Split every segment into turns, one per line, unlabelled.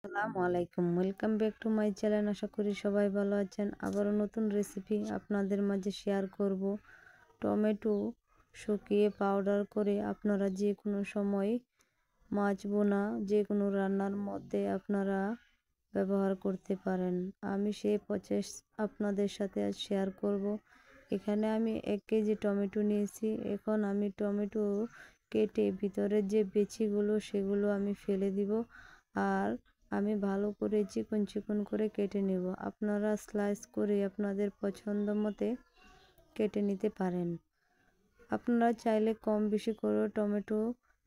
আসসালামু আলাইকুম, welcome back to my channel. আশা করি সবাই ভালো আছেন। আবারও নতুন রেসিপি আপনাদের মাঝে শেয়ার করব। টমেটো শুকিয়ে পাউডার করে আপনারা যে কোনো সময় মাছ বোনা যে কোনো রান্নার মধ্যে আপনারা ব্যবহার করতে পারেন। আমি সেই প্রসেস আপনাদের সাথে আজ শেয়ার করব। এখানে আমি 1 কেজি টমেটো নিয়েছি। এখন আমি টমেটো কেটে ভিতরের যে বিচিগুলো সেগুলো আমি ফেলে দিব। আর আমি ভালো করে চিকন চিকন করে কেটে নেব। আপনারা স্লাইস করে আপনাদের পছন্দ মতে কেটে নিতে পারেন। আপনারা চাইলে কম বেশি করে টমেটো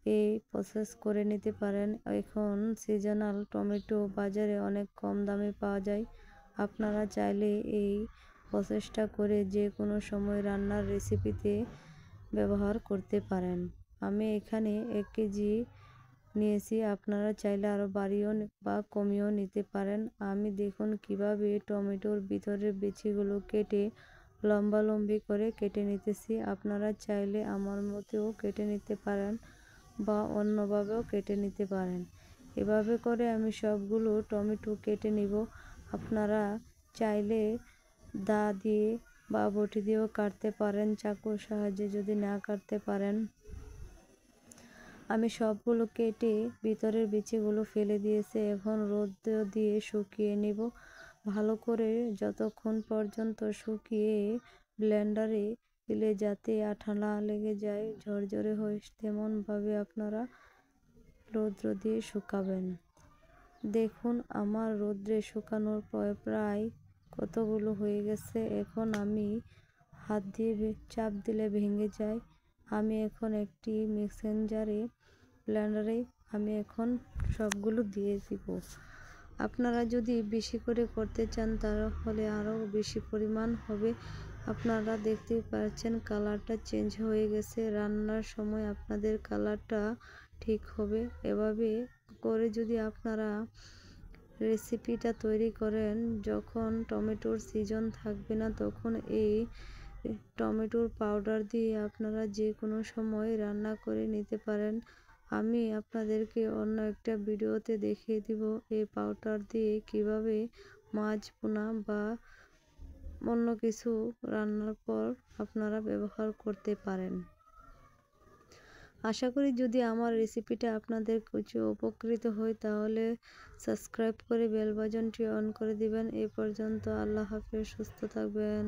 এই প্রসেস করে নিতে পারেন। এখন সিজনাল টমেটো বাজারে অনেক কম দামে পাওয়া যায়। আপনারা চাইলে এই প্রসেসটা করে যে কোনো সময় রান্নার রেসিপিতে ব্যবহার করতে পারেন। আমি এখানে 1 কেজি নিয়েছি, আপনারা চাইলে আরও বাড়িয়েও বা কমিয়েও নিতে পারেন। আমি দেখুন কিভাবে টমেটোর ভিতরের বিচিগুলো কেটে লম্বালম্বি করে কেটে নিতেছি। আপনারা চাইলে আমার মতেও কেটে নিতে পারেন বা অন্যভাবেও কেটে নিতে পারেন। এভাবে করে আমি সবগুলো টমেটো কেটে নিব। আপনারা চাইলে দা দিয়ে বা বটি দিয়েও কাটতে পারেন, চাকুর সাহায্যে যদি না কাটতে পারেন। আমি সবগুলো কেটে ভিতরের বিচিগুলো ফেলে দিয়েছি। এখন রোদ দিয়ে শুকিয়ে নিব ভালো করে, যতক্ষণ পর্যন্ত শুকিয়ে ব্লেন্ডারে দিলে যাতে আঠা না লেগে যায়, ঝরঝরে হয়, তেমনভাবে আপনারা রৌদ্র দিয়ে শুকাবেন। দেখুন আমার রোদ্রে শুকানোর পর প্রায় কতগুলো হয়ে গেছে। এখন আমি হাত দিয়ে চাপ দিলে ভেঙে যায়। আমি এখন একটি মিক্সিং জারে ব্লেন্ডারে আমি এখন সবগুলো দিয়ে দিব। আপনারা যদি বেশি করে করতে চান তাহলে আরও বেশি পরিমাণ হবে। আপনারা দেখতেই পাচ্ছেন কালারটা চেঞ্জ হয়ে গেছে। রান্নার সময় আপনাদের কালারটা ঠিক হবে। এভাবে করে যদি আপনারা রেসিপিটা তৈরি করেন, যখন টমেটোর সিজন থাকবে না তখন এই টমেটোর পাউডার দিয়ে আপনারা যে কোনো সময় রান্না করে নিতে পারেন। আমি আপনাদেরকে অন্য একটা ভিডিওতে দেখিয়ে দিব এই পাউডার দিয়ে কিভাবে মাছ ভুনা বা অন্য কিছু রান্নার পর আপনারা ব্যবহার করতে পারেন। আশা করি যদি আমার রেসিপিটা আপনাদের কিছু উপকৃত হয় তাহলে সাবস্ক্রাইব করে বেল বাটনটি অন করে দিবেন। এই পর্যন্ত আল্লাহ হাফেজ, সুস্থ থাকবেন।